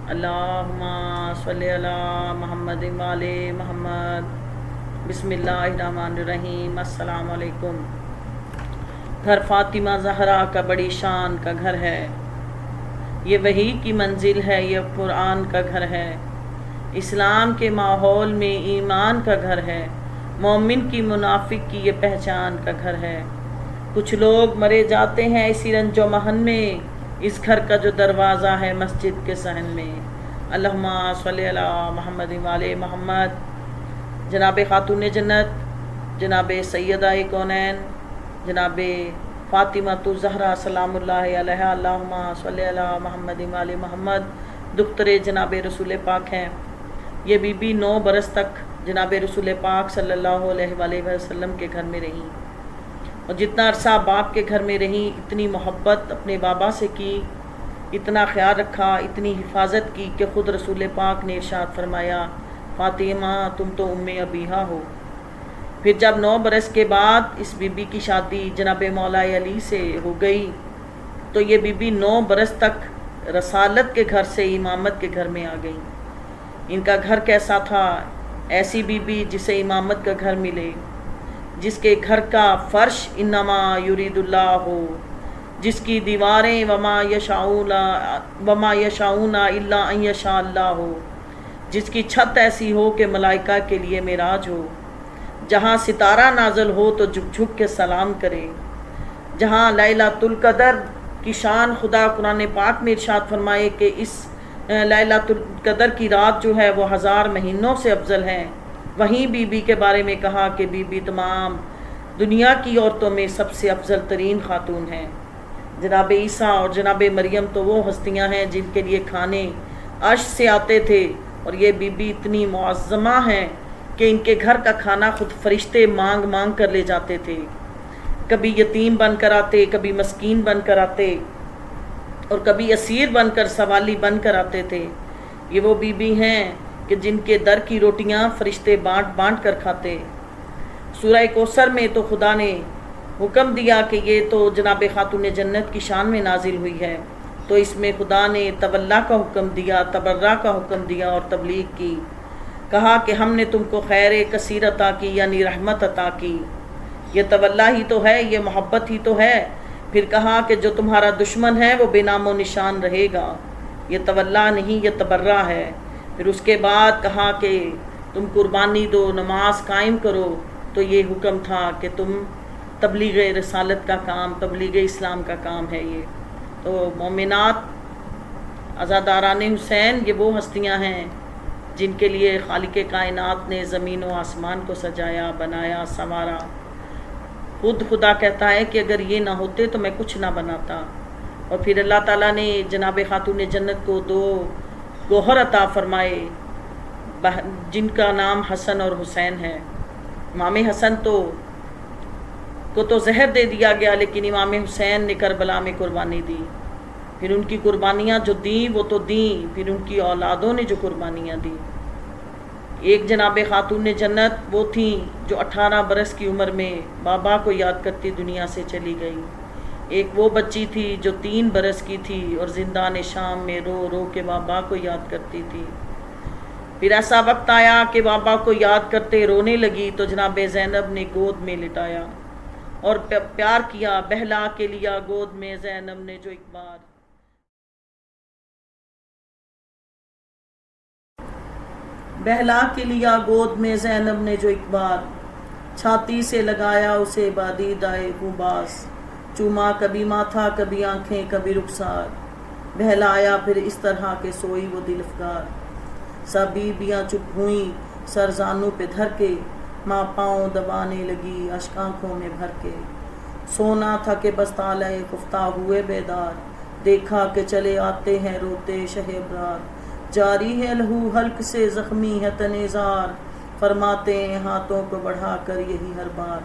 اللہم صلی علی محمد والے محمد۔ بسم اللہ الرحمن الرحیم۔ السلام علیکم۔ گھر فاطمہ زہرا کا بڑی شان کا گھر ہے، یہ وحی کی منزل ہے، یہ قرآن کا گھر ہے، اسلام کے ماحول میں ایمان کا گھر ہے، مومن کی منافق کی یہ پہچان کا گھر ہے۔ کچھ لوگ مرے جاتے ہیں اسی رنج و محن میں، اس گھر کا جو دروازہ ہے مسجد کے صحن میں۔ اللہم صلی علی محمد والے محمد۔ جناب خاتون جنت، جناب سیدہ کونین، جناب فاطمہ الزہرا سلام اللہ علیہا، اللہم صلی علی محمد والے محمد، دختر جناب رسول پاک ہیں۔ یہ بی بی 9 برس تک جناب رسول پاک صلی اللہ علیہ وآلہ وسلم کے گھر میں رہیں، اور جتنا عرصہ باپ کے گھر میں رہیں اتنی محبت اپنے بابا سے کی، اتنا خیال رکھا، اتنی حفاظت کی کہ خود رسول پاک نے ارشاد فرمایا، فاطمہ تم تو ام ابیہا ہو۔ پھر جب 9 برس کے بعد اس بی بی کی شادی جناب مولا علی سے ہو گئی تو یہ بی بی 9 برس تک رسالت کے گھر سے امامت کے گھر میں آ گئی۔ ان کا گھر کیسا تھا؟ ایسی بی بی جسے امامت کا گھر ملے، جس کے گھر کا فرش انما یرید اللہ ہو، جس کی دیواریں وما یشاؤون الا ان یشاء اللہ ہو، جس کی چھت ایسی ہو کہ ملائکہ کے لیے معراج ہو، جہاں ستارہ نازل ہو تو جھک جھک کے سلام کرے، جہاں لیلۃ القدر کی شان خدا قرآن پاک میں ارشاد فرمائے کہ اس لیلۃ القدر کی رات جو ہے وہ 1000 مہینوں سے افضل ہے۔ وہیں بی بی کے بارے میں کہا کہ بی بی تمام دنیا کی عورتوں میں سب سے افضل ترین خاتون ہیں۔ جناب عیسیٰ اور جناب مریم تو وہ ہستیاں ہیں جن کے لیے کھانے عرش سے آتے تھے، اور یہ بی بی اتنی معظمہ ہیں کہ ان کے گھر کا کھانا خود فرشتے مانگ مانگ کر لے جاتے تھے، کبھی یتیم بن کر آتے، کبھی مسکین بن کر آتے، اور کبھی اسیر بن کر سوالی بن کر آتے تھے۔ یہ وہ بی بی ہیں کہ جن کے در کی روٹیاں فرشتے بانٹ بانٹ کر کھاتے۔ سورہ کوثر میں تو خدا نے حکم دیا کہ یہ تو جناب خاتون جنت کی شان میں نازل ہوئی ہے، تو اس میں خدا نے تولا کا حکم دیا، تبرہ کا حکم دیا اور تبلیغ کی۔ کہا کہ ہم نے تم کو خیر کثیر عطا کی، یعنی رحمت عطا کی۔ یہ تولا ہی تو ہے، یہ محبت ہی تو ہے۔ پھر کہا کہ جو تمہارا دشمن ہے وہ بے نام و نشان رہے گا، یہ تولا نہیں، یہ تبرہ ہے۔ پھر اس کے بعد کہا کہ تم قربانی دو، نماز قائم کرو، تو یہ حکم تھا کہ تم تبلیغ رسالت کا کام، تبلیغ اسلام کا کام ہے یہ۔ تو مومنات عزاداران حسین یہ وہ ہستیاں ہیں جن کے لیے خالق کائنات نے زمین و آسمان کو سجایا، بنایا، سنوارا۔ خود خدا کہتا ہے کہ اگر یہ نہ ہوتے تو میں کچھ نہ بناتا۔ اور پھر اللہ تعالیٰ نے جناب خاتون جنت کو 2 گوہر عطا فرمائے جن کا نام حسن اور حسین ہے۔ امام حسن کو تو زہر دے دیا گیا، لیکن امام حسین نے کربلا میں قربانی دی۔ پھر ان کی قربانیاں جو دیں وہ تو دیں، پھر ان کی اولادوں نے جو قربانیاں دیں۔ ایک جناب خاتون جنت وہ تھیں جو 18 برس کی عمر میں بابا کو یاد کرتی دنیا سے چلی گئی۔ ایک وہ بچی تھی جو 3 برس کی تھی اور زندان شام میں رو رو کے بابا کو یاد کرتی تھی۔ پھر ایسا وقت آیا کہ بابا کو یاد کرتے رونے لگی تو جناب زینب نے گود میں لٹایا اور پیار کیا، بہلا کے لیا گود میں زینب نے جو ایک بار، بہلا کے لیا گود میں زینب نے جو ایک بار، چھاتی سے لگایا اسے بادیدائے خوباس، چوما کبھی ماتھا کبھی آنکھیں کبھی رخسار، بہلایا پھر اس طرح کے سوئی وہ دل افگار۔ سب بیبیاں چپ ہوئیں سر زانوں پہ دھر کے، ماں پاؤں دبانے لگی اشک آنکھوں میں بھر کے۔ سونا تھا کہ بس طالع خفتہ ہوئے بیدار، دیکھا کہ چلے آتے ہیں روتے شہ ابرار، جاری ہے لہو حلق سے زخمی ہے تنیزار، فرماتے ہیں ہاتھوں کو بڑھا کر یہی ہر بار،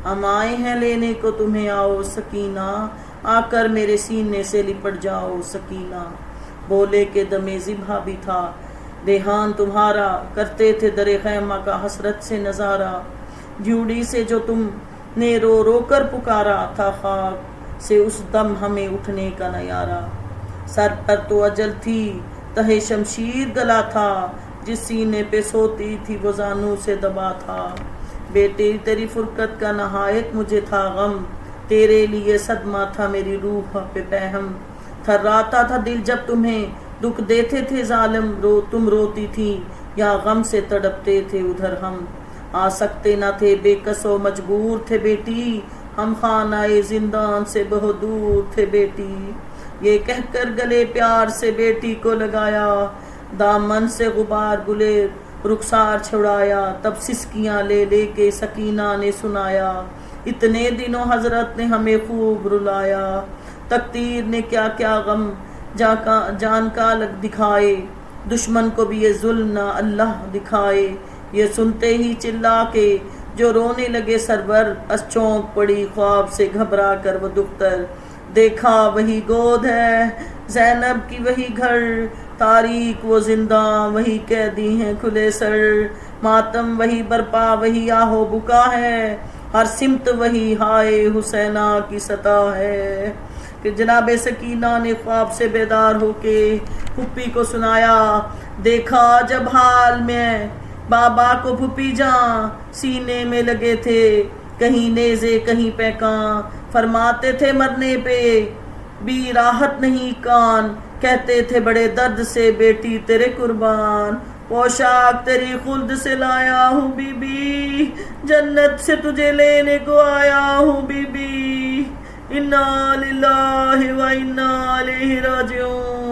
ہم آئے ہیں لینے کو تمہیں آؤ سکینہ، آ کر میرے سینے سے لپٹ جاؤ سکینہ۔ بولے کہ دم ذبح بھی تھا دیہان تمہارا، کرتے تھے در خیمہ کا حسرت سے نظارہ، جھوڑی سے جو تم نے رو رو کر پکارا تھا، خاک سے اس دم ہمیں اٹھنے کا نیارہ، سر پر تو اجل تھی تہ شمشیر گلا تھا، جس سینے پہ سوتی تھی وہ زانوں سے دبا تھا۔ بیٹے تیری فرقت کا نہایت مجھے تھا غم، تیرے لیے صدمہ تھا میری روح پہ پہم۔ تھراتا تھا دل جب تمہیں دکھ دیتے تھے ظالم، تم روتی تھی یا غم سے تڑپتے تھے ادھر ہم۔ آ سکتے نہ تھے بے کس و مجبور تھے بیٹی، ہم خانہ زندان سے بہت دور تھے بیٹی۔ یہ کہہ کر گلے پیار سے بیٹی کو لگایا، دامن سے غبار گلے رخسار چھڑایا، تب سسکیاں لے لے کے سکینہ نے سنایا، اتنے دنوں حضرت نے ہمیں خوب رلایا۔ تقدیر نے کیا کیا غم جان کا دکھائے، دشمن کو بھی یہ ظلم نہ اللہ دکھائے۔ یہ سنتے ہی چلا کے جو رونے لگے سرور، اس چونک پڑی خواب سے گھبرا کر وہ دختر۔ دیکھا وہی گود ہے زینب کی، وہی گھر تاریک وہ زنداں، وہی قیدی ہیں کھلے سر۔ ماتم وہی برپا، وہی آہو بکا ہے، ہر سمت وہی ہائے حسینہ کی سطح ہے۔ کہ جناب سکینہ نے خواب سے بیدار ہو کے پھپھی کو سنایا، دیکھا جب حال میں بابا کو پھپھی جان، سینے میں لگے تھے کہیں نیزے کہیں پیکاں، فرماتے تھے مرنے پہ بھی راحت نہیں کان، کہتے تھے بڑے درد سے بیٹی تیرے قربان، پوشاک تیری خلد سے لایا ہوں بی بی، جنت سے تجھے لینے کو آیا ہوں بی بی، انا للہ و انا الیہ راجعون۔